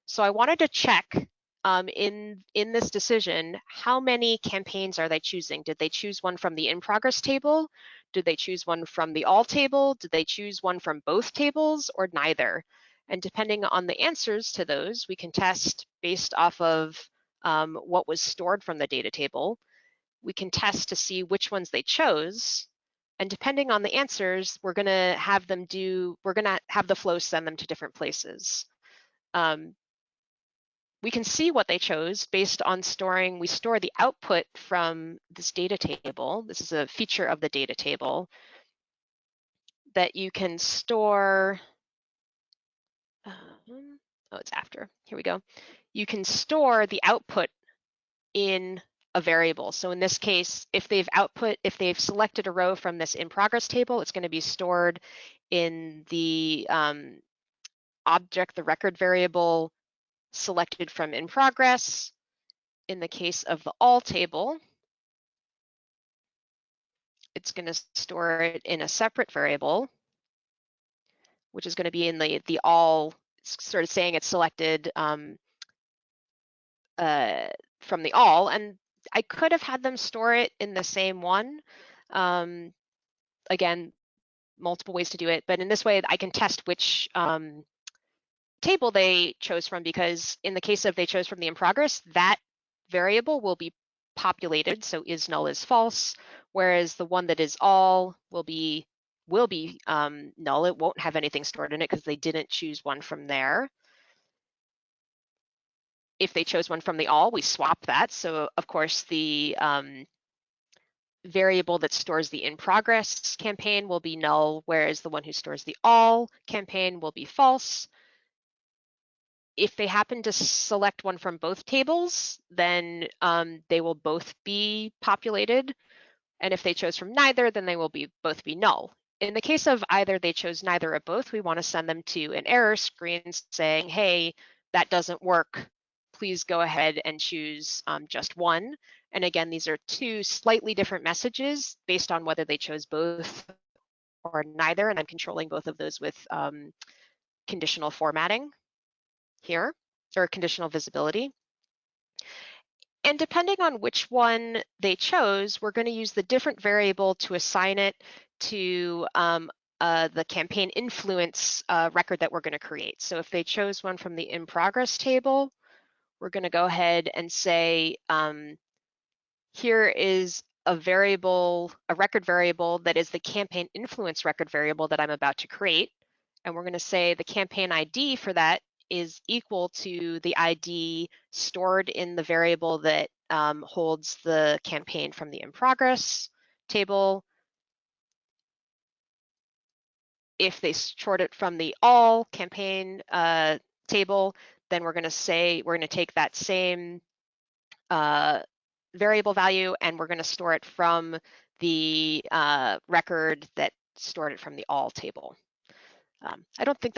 So I wanted to check in this decision, how many campaigns are they choosing? Did they choose one from the in progress table? Did they choose one from the all table? Did they choose one from both tables, or neither? And depending on the answers to those, we can test based off of what was stored from the data table. We can test to see which ones they chose. And depending on the answers, we're going to have the flow send them to different places. We can see what they chose based on we store the output from this data table. This is a feature of the data table that you can store. It's after. Here we go. You can store the output in a variable. So in this case, if they've selected a row from this in progress table, it's going to be stored in the object, the record variable selected from in progress. In the case of the all table, it's going to store it in a separate variable, which is going to be in the all, sort of saying it's selected from the all. And I could have had them store it in the same one. Again, multiple ways to do it, but in this way I can test which table they chose from, because in the case of they chose from the in progress, that variable will be populated, so is null is false, whereas the one that is all will be null. It won't have anything stored in it because they didn't choose one from there. If they chose one from the all, we swap that. So of course the variable that stores the in progress campaign will be null, whereas the one who stores the all campaign will be false. If they happen to select one from both tables, then they will both be populated. And if they chose from neither, then they will both be null. In the case of either they chose neither or both, we want to send them to an error screen saying, hey, that doesn't work. Please go ahead and choose just one. And again, these are two slightly different messages based on whether they chose both or neither. And I'm controlling both of those with conditional formatting here, or conditional visibility. And depending on which one they chose, we're going to use the different variable to assign it to the campaign influence record that we're going to create. So if they chose one from the in progress table, we're going to go ahead and say, here is a record variable that is the campaign influence record variable that I'm about to create. And we're going to say the campaign ID for that is equal to the ID stored in the variable that holds the campaign from the in progress table. If they stored it from the all campaign table, then we're going to take that same variable value and we're going to store it from the record that stored it from the all table. I don't think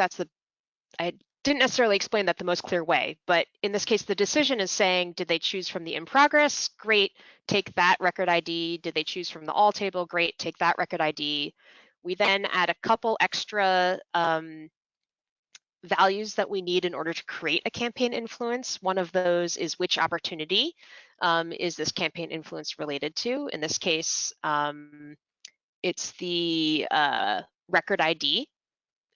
I didn't necessarily explain that the most clear way, but in this case, the decision is saying, did they choose from the in progress? Great, take that record ID. Did they choose from the all table? Great, take that record ID. We then add a couple extra values that we need in order to create a campaign influence. One of those is which opportunity is this campaign influence related to. In this case, it's the record ID,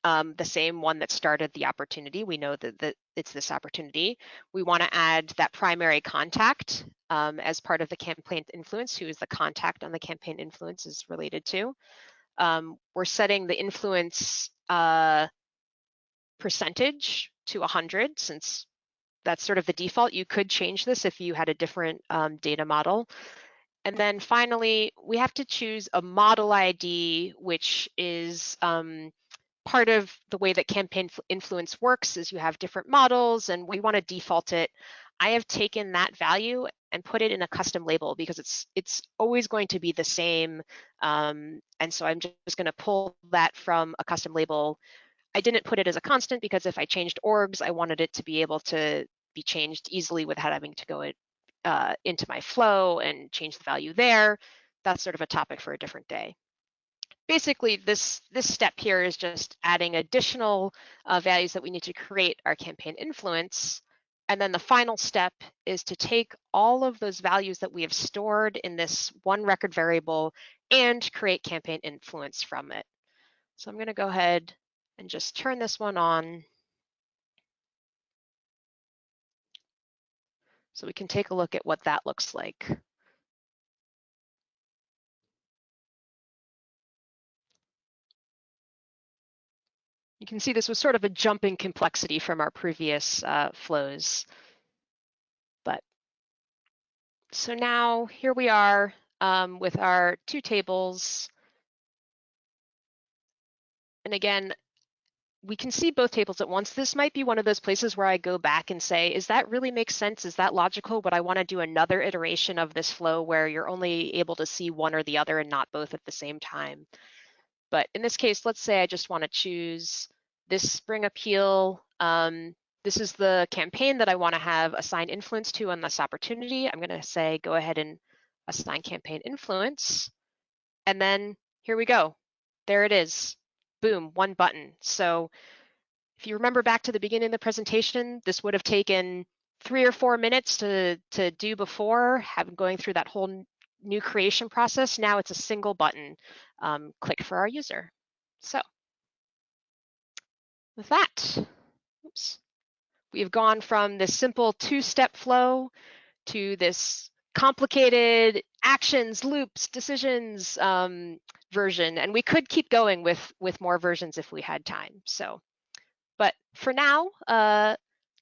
the same one that started the opportunity. We know that it's this opportunity. We want to add that primary contact as part of the campaign influence, who is the contact on the campaign influence is related to. We're setting the influence percentage to 100, since that's sort of the default. You could change this if you had a different data model. And then finally, we have to choose a model ID, which is part of the way that campaign influence works is you have different models and we want to default it. I have taken that value and put it in a custom label because it's always going to be the same. And so I'm just going to pull that from a custom label. I didn't put it as a constant because if I changed orgs, I wanted it to be able to be changed easily without having to go into my flow and change the value there. That's sort of a topic for a different day. Basically, this step here is just adding additional values that we need to create our campaign influence. And then the final step is to take all of those values that we have stored in this one record variable and create campaign influence from it. So I'm going to go ahead and just turn this one on so we can take a look at what that looks like. You can see this was sort of a jump in complexity from our previous flows. But so now here we are with our two tables. And again, we can see both tables at once. This might be one of those places where I go back and say, is that really makes sense? Is that logical? Would I want to do another iteration of this flow where you're only able to see one or the other and not both at the same time? But in this case, let's say I just want to choose this spring appeal. This is the campaign that I want to have assign influence to on this opportunity. I'm going to say, go ahead and assign campaign influence. And then here we go. There it is. Boom, one button. So if you remember back to the beginning of the presentation, this would have taken 3 or 4 minutes to do before, going through that whole new creation process. Now it's a single button click for our user. So with that, oops, we have gone from this simple two-step flow to this complicated actions, loops, decisions version. And we could keep going with more versions if we had time. So, but for now,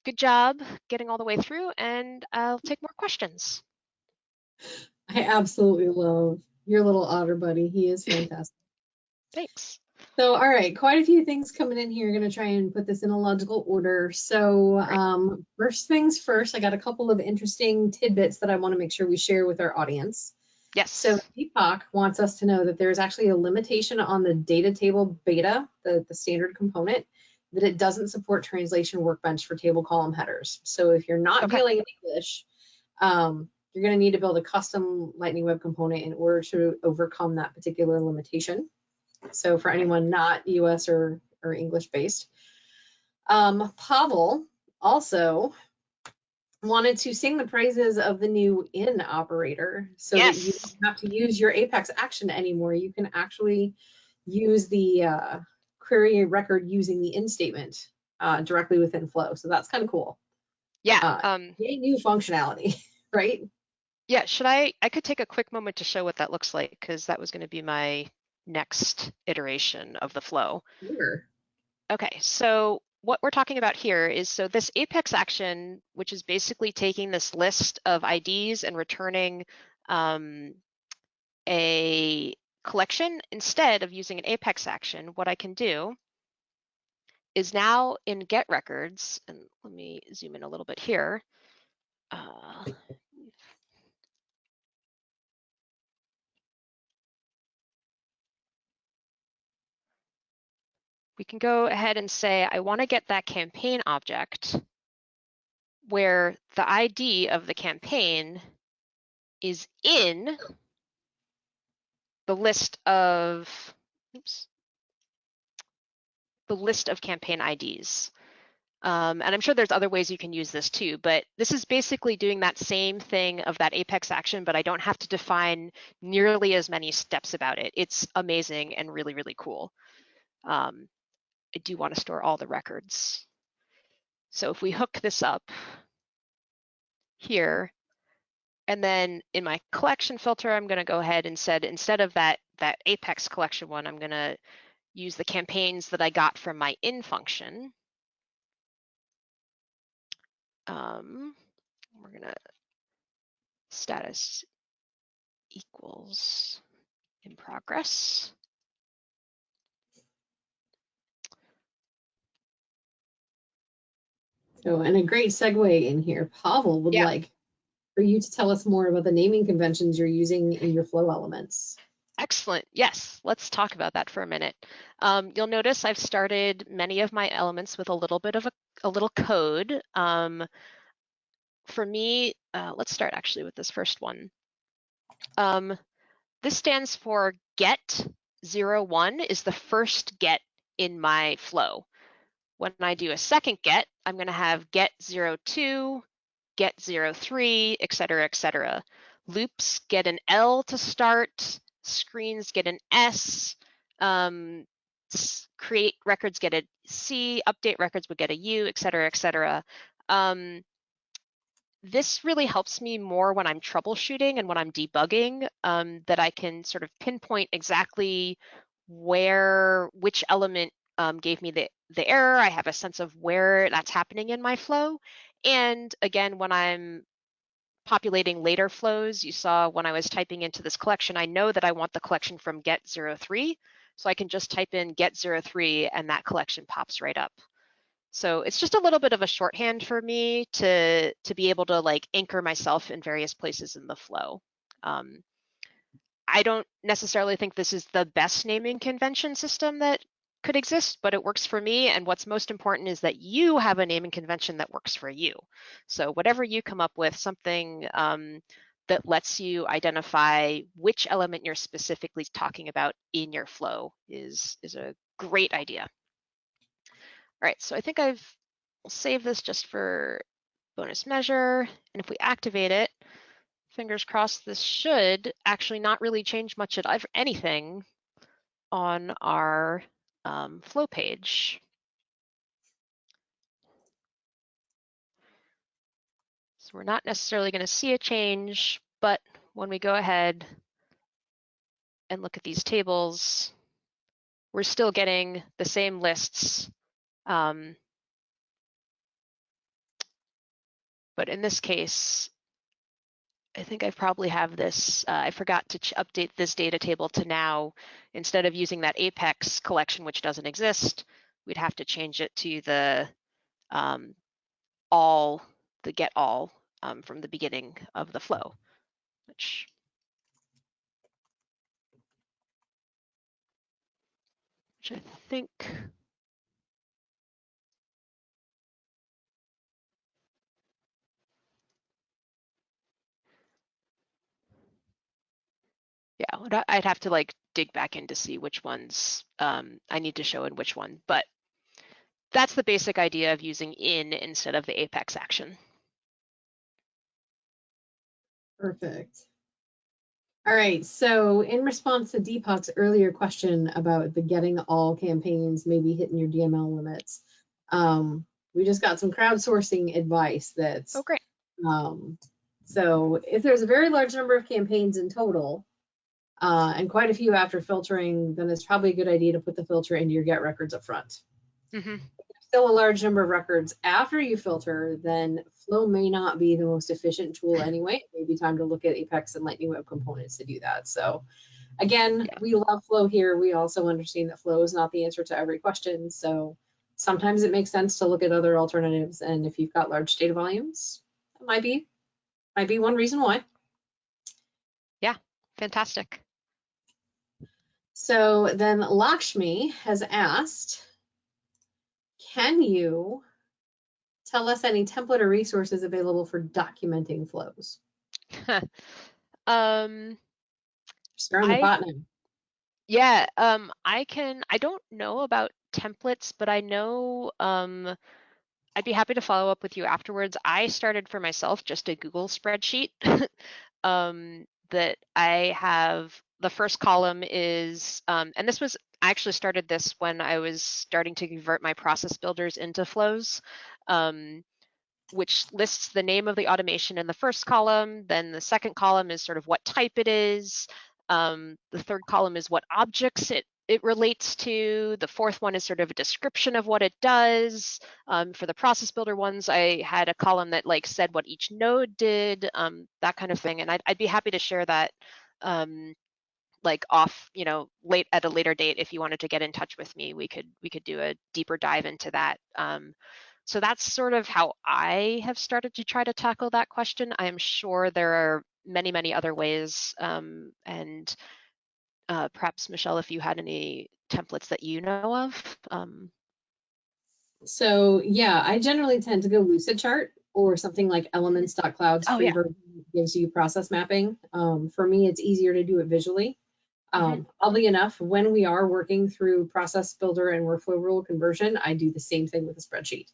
good job getting all the way through, and I'll take more questions. I absolutely love your little otter buddy. He is fantastic. Thanks. So, all right, quite a few things coming in here. Going to try and put this in a logical order. So, first things first, I got a couple of interesting tidbits that I want to make sure we share with our audience. Yes. So, Deepak wants us to know that there's actually a limitation on the data table beta, the standard component, that it doesn't support translation workbench for table column headers. So, if you're not dealing in English, you're going to need to build a custom Lightning Web component in order to overcome that particular limitation. So for anyone not US or English based. Pavel also wanted to sing the praises of the new in operator so that you don't have to use your Apex action anymore. You can actually use the query record using the in statement directly within Flow. So that's kind of cool. Yeah. Yay, new functionality, right? Yeah, I could take a quick moment to show what that looks like, because that was going to be my next iteration of the flow. Sure. Okay, so what we're talking about here is, so this Apex action, which is basically taking this list of IDs and returning a collection, instead of using an Apex action, what I can do is now in get records, and let me zoom in a little bit here. We can go ahead and say, I want to get that campaign object where the ID of the campaign is in the list of, campaign IDs. And I'm sure there's other ways you can use this too, but this is basically doing that same thing of that Apex action, but I don't have to define nearly as many steps about it. It's amazing and really, really cool. I do want to store all the records. So if we hook this up here, and then in my collection filter, I'm going to go ahead and set, instead of that Apex collection one, I'm going to use the campaigns that I got from my in function. We're going to status equals in progress. So, and a great segue in here, Pavel would Yeah. like for you to tell us more about the naming conventions you're using in your flow elements. Excellent. Yes, let's talk about that for a minute. You'll notice I've started many of my elements with a little bit of a little code. For me, let's start actually with this first one. This stands for get 01 is the first get in my flow. When I do a second get, I'm going to have get 02, get 03, et cetera, et cetera. Loops get an L to start, screens get an S, create records get a C, update records would get a U, et cetera, et cetera. This really helps me more when I'm troubleshooting and when I'm debugging, that I can sort of pinpoint exactly which element gave me the error. I have a sense of where that's happening in my flow. And again, when I'm populating later flows, you saw when I was typing into this collection, I know that I want the collection from get 03. So I can just type in get 03 and that collection pops right up. So it's just a little bit of a shorthand for me to be able to like anchor myself in various places in the flow. I don't necessarily think this is the best naming convention system that could exist, but it works for me. And what's most important is that you have a naming convention that works for you. So whatever you come up with, something that lets you identify which element you're specifically talking about in your flow is a great idea. All right, so I think I'll save this just for bonus measure. And if we activate it, fingers crossed, this should actually not really change much of anything on our flow page. So we're not necessarily going to see a change, but when we go ahead and look at these tables, we're still getting the same lists. But in this case, I think I probably have this, I forgot to update this data table to now, instead of using that Apex collection, which doesn't exist, we'd have to change it to the get all from the beginning of the flow, which I think, yeah, I'd have to like dig back in to see which ones I need to show in which one, but that's the basic idea of using in instead of the Apex action. Perfect. All right, so in response to Deepak's earlier question about the getting all campaigns maybe hitting your DML limits, we just got some crowdsourcing advice that's, Oh, great. So if there's a very large number of campaigns in total, and quite a few after filtering, then it's probably a good idea to put the filter into your get records up front. Mm-hmm. Still a large number of records after you filter, then Flow may not be the most efficient tool anyway. It may be time to look at Apex and Lightning Web Components to do that. So again, we love Flow here. We also understand that Flow is not the answer to every question. So sometimes it makes sense to look at other alternatives. And if you've got large data volumes, that might be one reason why. Yeah, fantastic. So then Lakshmi has asked, can you tell us any template or resources available for documenting flows? Stir in the pot now. Yeah, I don't know about templates, but I know I'd be happy to follow up with you afterwards. I started for myself just a Google spreadsheet that I have. The first column is, and I actually started this when I was starting to convert my process builders into flows, which lists the name of the automation in the first column. Then the second column is sort of what type it is. The third column is what objects it relates to. The fourth one is sort of a description of what it does. For the process builder ones, I had a column that like said what each node did, that kind of thing. And I'd be happy to share that like off, late at a later date, if you wanted to get in touch with me, we could do a deeper dive into that. So that's sort of how I have started to try to tackle that question. I am sure there are many, many other ways. And perhaps, Michelle, if you had any templates that you know of. So yeah, I generally tend to go Lucidchart or something like elements.cloud's Oh free yeah. version gives you process mapping. For me, it's easier to do it visually. Oddly enough, when we are working through process builder and workflow rule conversion, I do the same thing with a spreadsheet.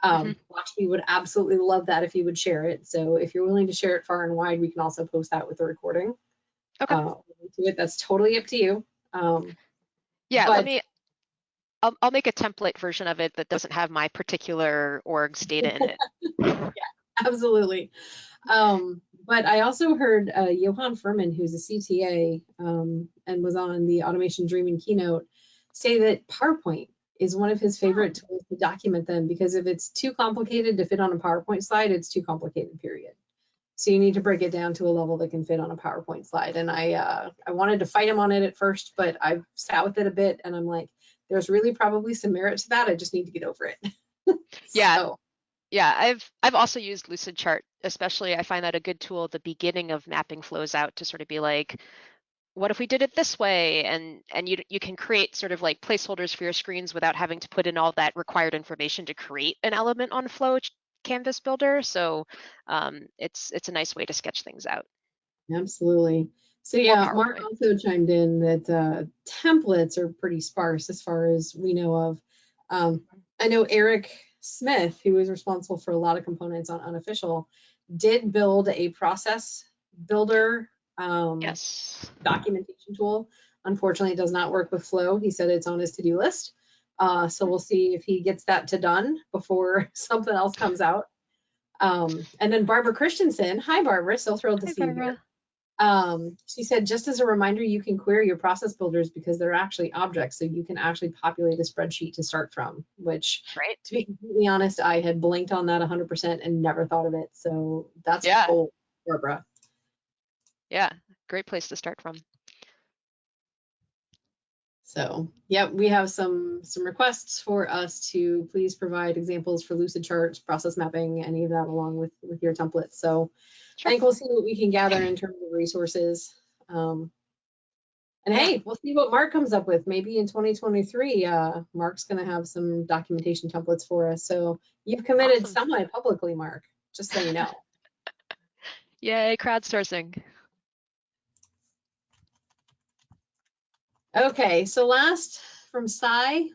Watchme would absolutely love that if you would share it. So if you're willing to share it far and wide, we can also post that with the recording. Okay. That's totally up to you. Yeah, but I'll make a template version of it that doesn't have my particular org's data in it. yeah, absolutely. But I also heard Johan Furman, who's a CTA and was on the Automation Dreaming keynote, say that PowerPoint is one of his favorite tools to document them, because if it's too complicated to fit on a PowerPoint slide, it's too complicated, period. So you need to break it down to a level that can fit on a PowerPoint slide. And I wanted to fight him on it at first, but I've sat with it a bit and I'm like, there's really probably some merit to that. I just need to get over it. Yeah. So. Yeah, I've also used Lucidchart, especially I find that a good tool at the beginning of mapping flows out to sort of be like, what if we did it this way? And you can create sort of like placeholders for your screens without having to put in all that required information to create an element on Flow Canvas Builder. So it's a nice way to sketch things out. Absolutely. So Or yeah, Mark PowerPoint. also chimed in that templates are pretty sparse as far as we know of. I know Eric Smith, who is responsible for a lot of components on Unofficial, did build a process builder Yes. documentation tool. Unfortunately, it does not work with Flow. He said it's on his to-do list. So we'll see if he gets that to done before something else comes out. And then Barbara Christensen, hi Barbara, so thrilled to Hi, see you here. Barbara. She said, just as a reminder, you can query your process builders because they're actually objects. So you can actually populate a spreadsheet to start from, which, Right. to be completely honest, I had blinked on that 100% and never thought of it. So that's Yeah. gold, Barbara. Yeah. Great place to start from. So, yep, we have some requests for us to please provide examples for Lucidcharts, process mapping, any of that along with your templates. So Sure. I think we'll see what we can gather in terms of resources. And hey, we'll see what Mark comes up with. Maybe in 2023, Mark's going to have some documentation templates for us. So you've committed Awesome. semi-publicly, Mark, just so you know. Yay, crowdsourcing. Okay, so last from Sai,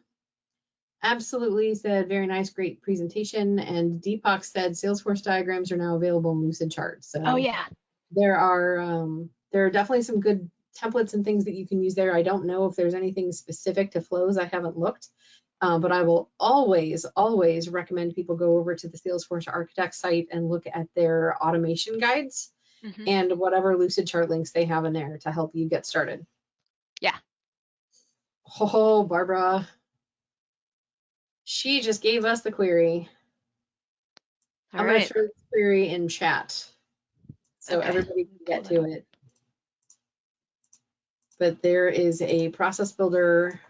absolutely said, very nice, great presentation. And Deepak said, Salesforce diagrams are now available in Lucidchart. So Oh yeah. there are definitely some good templates and things that you can use there. I don't know if there's anything specific to flows. I haven't looked, but I will always, always recommend people go over to the Salesforce Architect site and look at their automation guides and whatever Lucidchart links they have in there to help you get started. Yeah. Oh, Barbara. She just gave us the query. All I'm going to right. throw this query in chat so Okay. everybody can get to it. But there is a process builder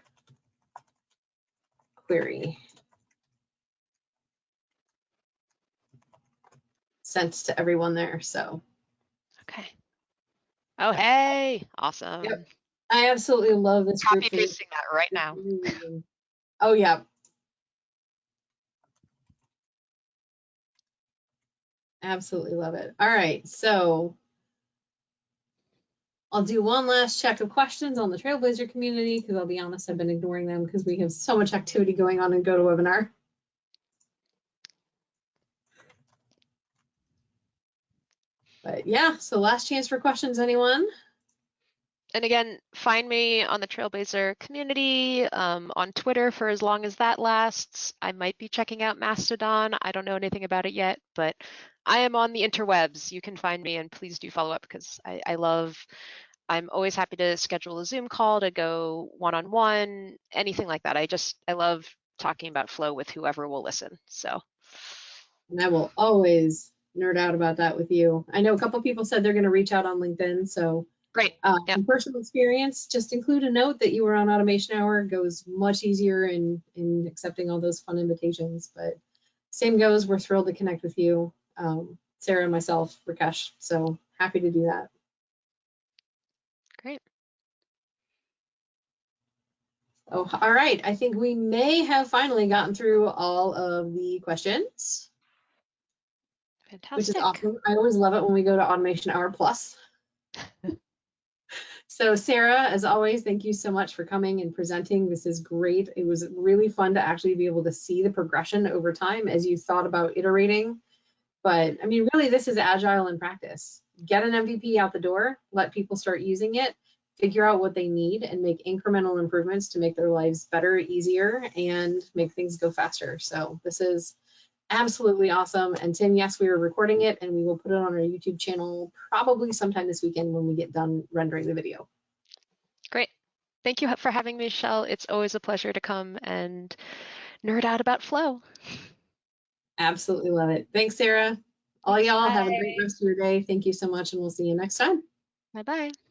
query sent to everyone there. So, Okay. Oh, hey. Awesome. yep. I absolutely love this group. Copy pasting that right now. Oh, yeah. Absolutely love it. All right. So I'll do one last check of questions on the Trailblazer community because I'll be honest, I've been ignoring them because we have so much activity going on in GoToWebinar. But yeah, so last chance for questions, anyone? And again, find me on the Trailblazer community, on Twitter for as long as that lasts. I might be checking out Mastodon. I don't know anything about it yet, but I am on the interwebs. You can find me, and please do follow up because I'm always happy to schedule a Zoom call to go one-on-one, anything like that. I love talking about flow with whoever will listen. So. And I will always nerd out about that with you. I know a couple people said they're going to reach out on LinkedIn, so Great. Yep. From personal experience, just include a note that you were on Automation Hour. It goes much easier in accepting all those fun invitations. But same goes, we're thrilled to connect with you, Sarah and myself, Rakesh. So happy to do that. Great. Oh, all right. I think we may have finally gotten through all of the questions, which is Fantastic. awesome. I always love it when we go to Automation Hour Plus. So Sarah, as always, thank you so much for coming and presenting. This is great. It was really fun to actually be able to see the progression over time as you thought about iterating. But I mean, really, this is agile in practice. Get an MVP out the door, let people start using it, figure out what they need, and make incremental improvements to make their lives better, easier, and make things go faster. So this is absolutely awesome. And Tim, yes, we are recording it and we will put it on our YouTube channel probably sometime this weekend when we get done rendering the video. Great. Thank you for having me, Michelle. It's always a pleasure to come and nerd out about Flow. Absolutely love it. Thanks, Sarah. All Thanks. y'all have a Bye. great rest of your day. Thank you so much, and we'll see you next time. Bye-bye.